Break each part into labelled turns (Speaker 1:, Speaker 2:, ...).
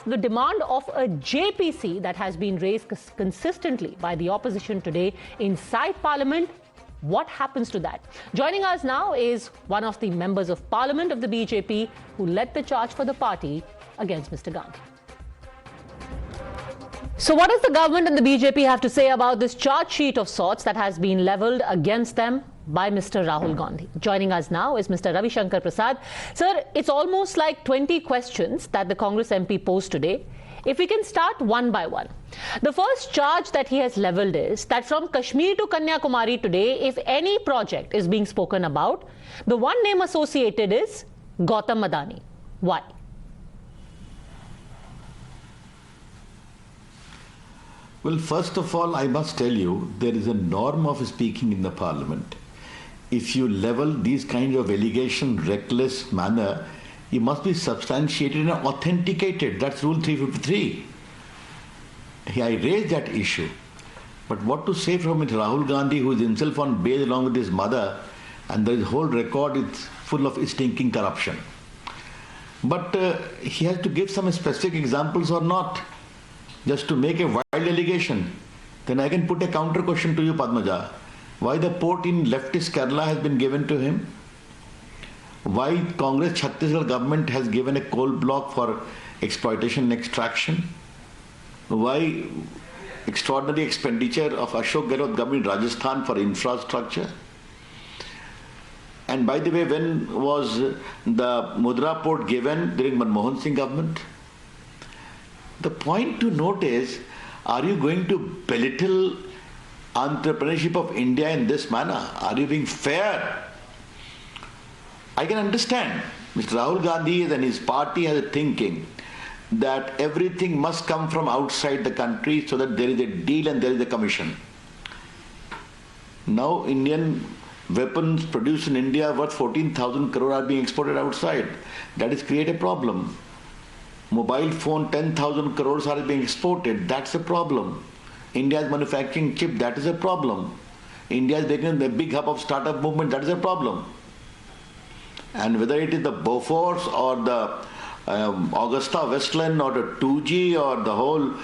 Speaker 1: the demand of a JPC that has been raised consistently by the opposition today inside Parliament. What happens to that? Joining us now is one of the members of Parliament of the BJP who led the charge for the party against Mr. Gandhi. So what does the government and the BJP have to say about this charge sheet of sorts that has been levelled against them by Mr. Rahul Gandhi? Joining us now is Mr. Ravi Shankar Prasad. Sir, it's almost like 20 questions that the Congress MP posed today. If we can start one by one. The first charge that he has levelled is that from Kashmir to Kanyakumari today, if any project is being spoken about, the one name associated is Gautam Adani. Why?
Speaker 2: Well, first of all, I must tell you, there is a norm of speaking in the Parliament. If you level these kinds of allegations reckless manner, you must be substantiated and authenticated. That's Rule 353. I raised that issue. But what to say from it, Rahul Gandhi, who is himself on bail along with his mother, and the whole record is full of stinking corruption. But he has to give some specific examples or not, just to make a wild allegation. Then I can put a counter question to you, Padmaja. Why the port in leftist Kerala has been given to him? Why Congress Chhattisgarh government has given a coal block for exploitation and extraction? Why extraordinary expenditure of Ashok Gehlot government in Rajasthan for infrastructure? And by the way, when was the Mudra port given? During Manmohan Singh government? The point to note is, are you going to belittle entrepreneurship of India in this manner? Are you being fair? I can understand Mr. Rahul Gandhi and his party has a thinking that everything must come from outside the country so that there is a deal and there is a commission. Now Indian weapons produced in India worth 14,000 crore are being exported outside. That is create a problem. Mobile phone 10,000 crores are being exported. That's a problem. India is manufacturing chip. That is a problem. India is becoming the big hub of startup movement. That is a problem. And whether it is the Bofors or the Augusta Westland or the 2G or the whole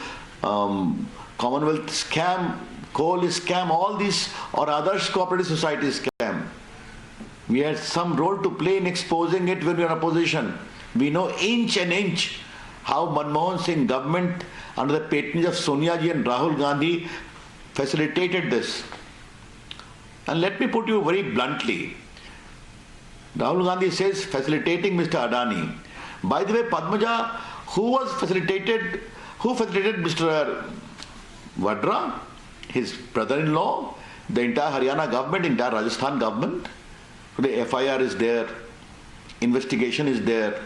Speaker 2: Commonwealth scam, coal scam, all these or others cooperative society scam, we had some role to play in exposing it when we are in opposition. We know inch and inch how Manmohan Singh government under the patronage of Sonia Ji and Rahul Gandhi facilitated this. And let me put you very bluntly. Rahul Gandhi says facilitating Mr. Adani. By the way, Padmaja, who facilitated Mr. Vadra, his brother-in-law, the entire Haryana government, entire Rajasthan government? The FIR is there, investigation is there.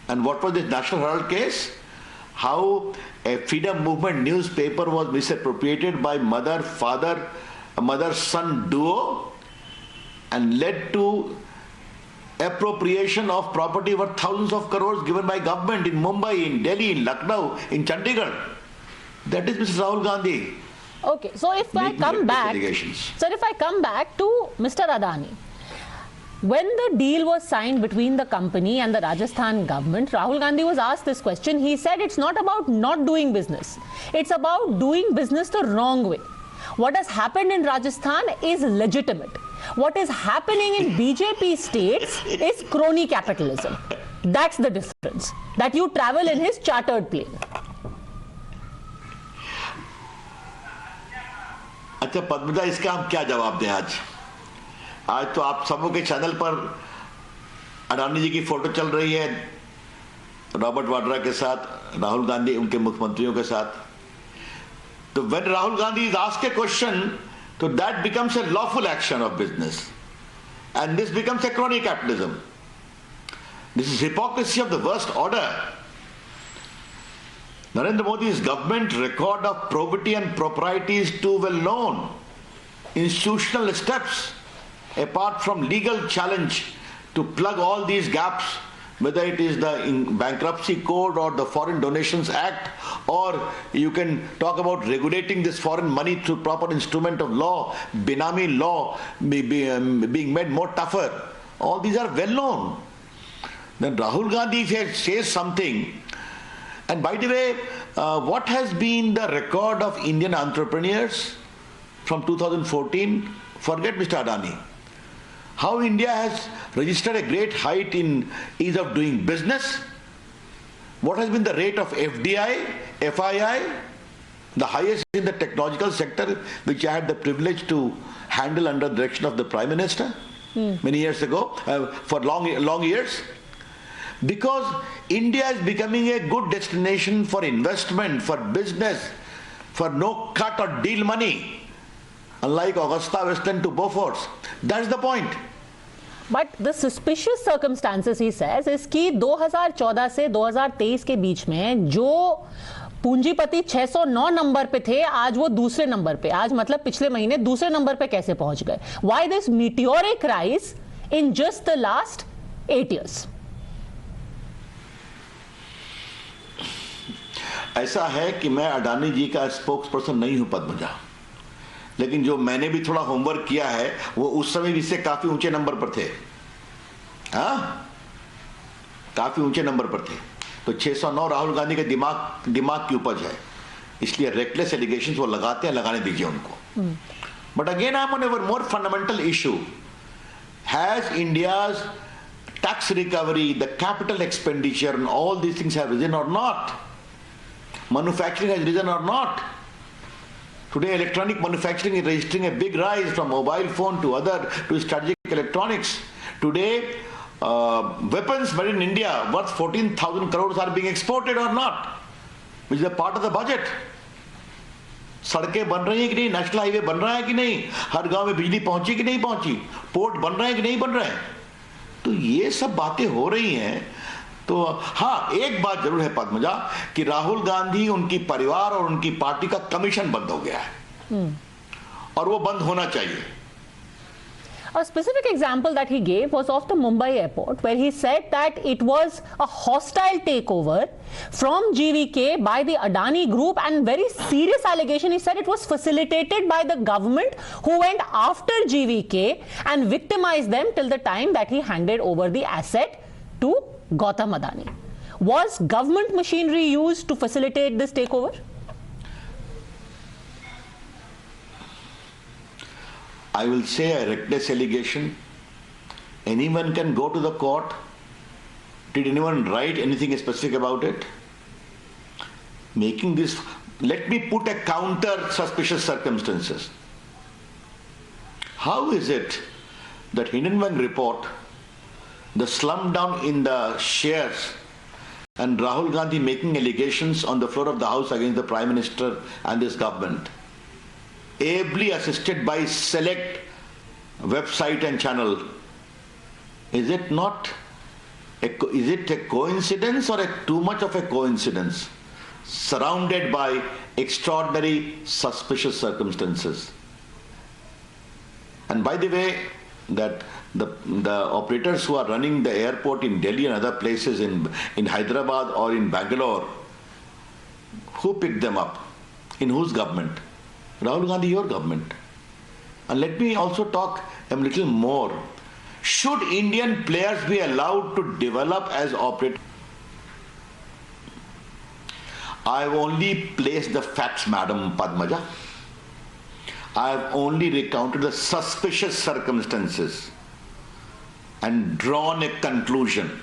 Speaker 2: And what was this National Herald case? How a freedom movement newspaper was misappropriated by mother-son duo and led to appropriation of property worth thousands of crores given by government in Mumbai, in Delhi, in Lucknow, in Chandigarh. That is Mr. Rahul Gandhi.
Speaker 1: Okay, so if I come back to Mr. Adani, when the deal was signed between the company and the Rajasthan government, Rahul Gandhi was asked this question. He said it's not about not doing business. It's about doing business the wrong way. What has happened in Rajasthan is legitimate. What is happening in BJP states is crony capitalism. That's the difference. That you travel in his chartered plane.
Speaker 2: अच्छा पद्मजा, इसका हम क्या जवाब दें आज? आज तो आप सबों के चैनल पर अडानी जी की फोटो चल रही है रॉबर्ट वाड्रा के साथ, राहुल गांधी उनके मुख्यमंत्रियों के साथ. तो when Rahul Gandhi is asked a question, so that becomes a lawful action of business, and this becomes a crony capitalism. This is hypocrisy of the worst order. Narendra Modi's government record of probity and propriety is too well known. Institutional steps, apart from legal challenge to plug all these gaps, whether it is the bankruptcy code or the Foreign Donations Act, or you can talk about regulating this foreign money through proper instrument of law, Binami law being made more tougher. All these are well known. Then Rahul Gandhi says something And by the way, what has been the record of Indian entrepreneurs from 2014? Forget Mr. Adani. How India has registered a great height in ease of doing business. What has been the rate of FDI, FII? The highest in the technological sector, which I had the privilege to handle under the direction of the Prime Minister many years ago, for long years. Because India is becoming a good destination for investment, for business, for no cut or deal money, unlike Augusta Westland to Beaufort. That's the point.
Speaker 1: But the suspicious circumstances, he says, is कि 2014 से 2023 के बीच में जो पूंजीपति 609 number पे थे, आज वो दूसरे नंबर पे, आज मतलब पिछले महीने दूसरे नंबर पे कैसे पहुंच गए? Why this meteoric rise in just the last 8 years?
Speaker 2: ऐसा है कि मैं अडानी जी का स्पोक्स पर्सन नहीं हूं पद्मजा, लेकिन जो मैंने भी थोड़ा होमवर्क किया है वो उस समय भी से काफी ऊंचे नंबर पर थे, काफी ऊंचे नंबर पर थे। तो 609 राहुल गांधी के दिमाग की उपज है, इसलिए रेकलेस एलिगेशंस वो लगाते हैं, लगाने दीजिए उनको। But again I am on ever more fundamental issue, has India's tax recovery, the capital expenditure and all these things have risen or not? Manufacturing has risen or not? Today electronic manufacturing is registering a big rise, from mobile phone to strategic electronics. Today weapons made in India worth 14,000 crores are being exported or not, which is a part of the budget. सड़कें बन रही हैं कि नहीं, national highway बन रहा है कि नहीं, हर गांव में बिजली पहुंची कि नहीं पहुंची, पोर्ट बन रहे हैं कि नहीं बन रहे हैं। तो ये सब बातें हो रही हैं। तो हाँ, एक बात जरूर है पद्मजा कि राहुल गांधी, उनकी परिवार और उनकी पार्टी का कमीशन बंद हो गया है और वो बंद होना चाहिए।
Speaker 1: A specific example that he gave was of the Mumbai airport, where he said that it was a hostile takeover from GVK by the Adani group, and very serious allegation. He said it was facilitated by the government, who went after GVK and victimized them till the time that he handed over the asset to Gautam Adani. Was government machinery used to facilitate this takeover?
Speaker 2: I will say a reckless allegation. Anyone can go to the court. Did anyone write anything specific about it? Making this, let me put a counter suspicious circumstances. How is it that Hindenburg report, the slump down in the shares, and Rahul Gandhi making allegations on the floor of the House against the Prime Minister and this government, ably assisted by select website and channel, is it a coincidence or too much of a coincidence, surrounded by extraordinary suspicious circumstances? And by the way, that the operators who are running the airport in Delhi and other places in Hyderabad or in Bangalore, who picked them up? In whose government? Rahul Gandhi, your government. And let me also talk a little more. Should Indian players be allowed to develop as operators? I have only placed the facts, Madam Padmaja. I have only recounted the suspicious circumstances and drawn a conclusion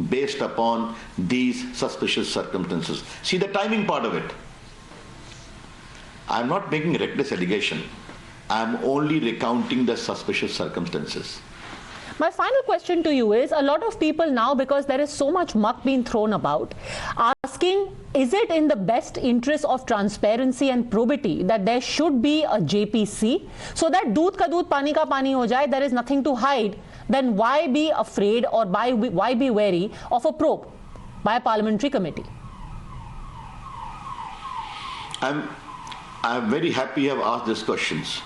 Speaker 2: based upon these suspicious circumstances. See the timing part of it. I am not making a reckless allegation. I am only recounting the suspicious circumstances.
Speaker 1: My final question to you is, a lot of people now, because there is so much muck being thrown about, asking, is it in the best interest of transparency and probity that there should be a JPC, so that doodh ka doodh, pani ka pani ho jaye, there is nothing to hide? Then why be afraid, or why be wary of a probe by a parliamentary committee?
Speaker 2: I'm very happy you have asked these questions.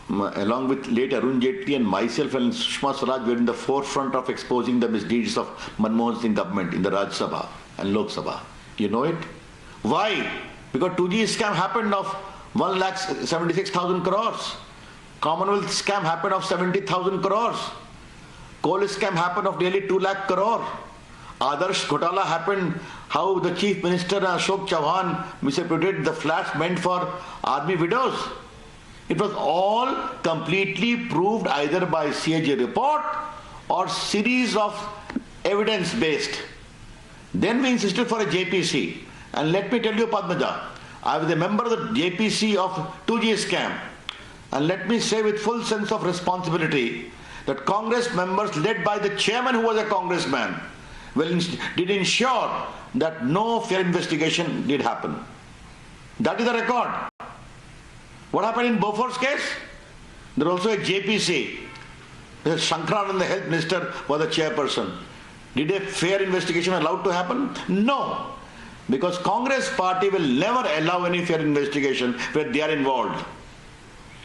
Speaker 2: Along with late Arun Jaitley and myself and Sushma Swaraj, we are in the forefront of exposing the misdeeds of Manmohan Singh government in the Rajya Sabha and Lok Sabha. You know it? Why? Because 2G scam happened of 1,76,000 crores. Commonwealth scam happened of 70,000 crores. Coal scam happened of nearly 2 lakh crore. Adarsh Ghotala happened, how the Chief Minister Ashok Chauhan misappropriated the flats meant for army widows. It was all completely proved either by CAG report or series of evidence based. Then we insisted for a JPC. And let me tell you, Padmaja, I was a member of the JPC of 2G scam. And let me say with full sense of responsibility that Congress members led by the chairman, who was a congressman, did ensure that no fair investigation did happen. That is the record. What happened in Beaufort's case? There was also a JPC. Shankaran, the health minister, was the chairperson. Did a fair investigation allowed to happen? No. Because Congress party will never allow any fair investigation where they are involved.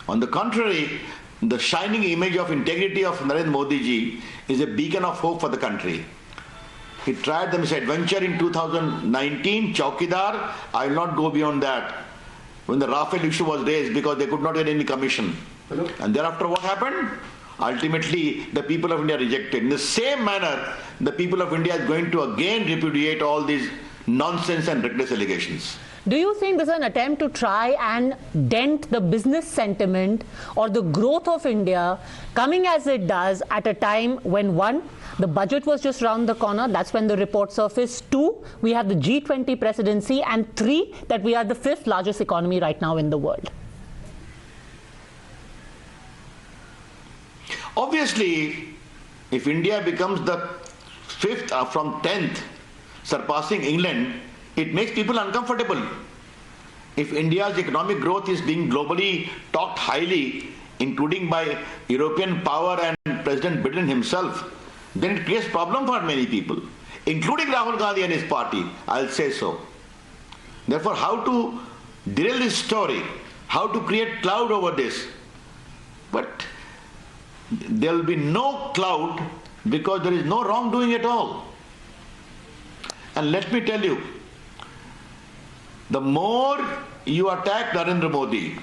Speaker 2: On the contrary, the shining image of integrity of Narendra Modi ji is a beacon of hope for the country. He tried the misadventure in 2019, Chaukidar. I will not go beyond that. When the Rafale issue was raised because they could not get any commission. Hello? And thereafter what happened? Ultimately, the people of India rejected. In the same manner, the people of India is going to again repudiate all these nonsense and reckless allegations.
Speaker 1: Do you think this is an attempt to try and dent the business sentiment or the growth of India, coming as it does at a time when, one, the budget was just round the corner, that's when the report surfaced, two, we have the G20 presidency, and three, that we are the fifth largest economy right now in the world?
Speaker 2: Obviously, if India becomes the fifth from 10th, surpassing England, it makes people uncomfortable. If India's economic growth is being globally talked highly, including by European power and President Biden himself, then it creates problem for many people, including Rahul Gandhi and his party, I'll say so. Therefore, how to derail this story, how to create cloud over this. But there will be no cloud because there is no wrongdoing at all. And let me tell you, the more you attack Narendra Modi,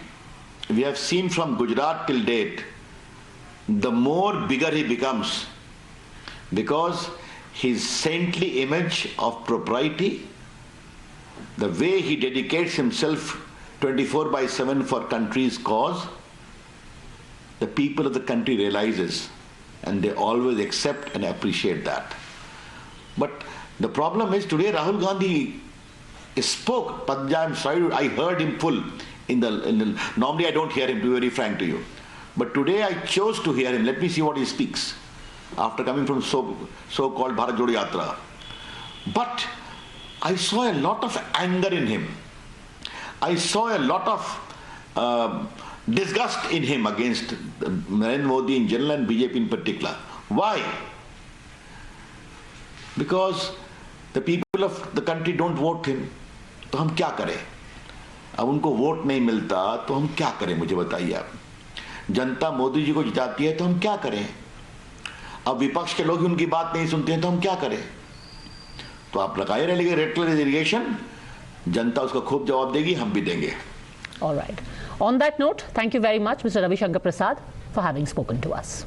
Speaker 2: we have seen from Gujarat till date, the more bigger he becomes, because his saintly image of propriety, the way he dedicates himself 24/7 for country's cause, the people of the country realizes, and they always accept and appreciate that. But the problem is today Rahul Gandhi spoke. Padmaja, I'm sorry, I heard him full. Normally I don't hear him, to be very frank to you. But today I chose to hear him. Let me see what he speaks after coming from so-called Bharat Jodo Yatra. But I saw a lot of anger in him. I saw a lot of disgust in him against Narendra Modi in general and BJP in particular. Why? Because the people of the country don't vote him. तो हम क्या करें? अब उनको vote नहीं मिलता तो हम क्या करें, मुझे बताइए आप. जनता मोदी जी को जिताती है तो हम क्या करें? अब विपक्ष के लोग उनकी बात नहीं सुनते हैं तो हम क्या करें? तो आप लगाए रहिए रेड कलर इरिगेशन, जनता उसका खूब जवाब देगी, हम भी देंगे.
Speaker 1: All right. On that note, thank you very much, Mr. Ravi Shankar Prasad, for having spoken to us.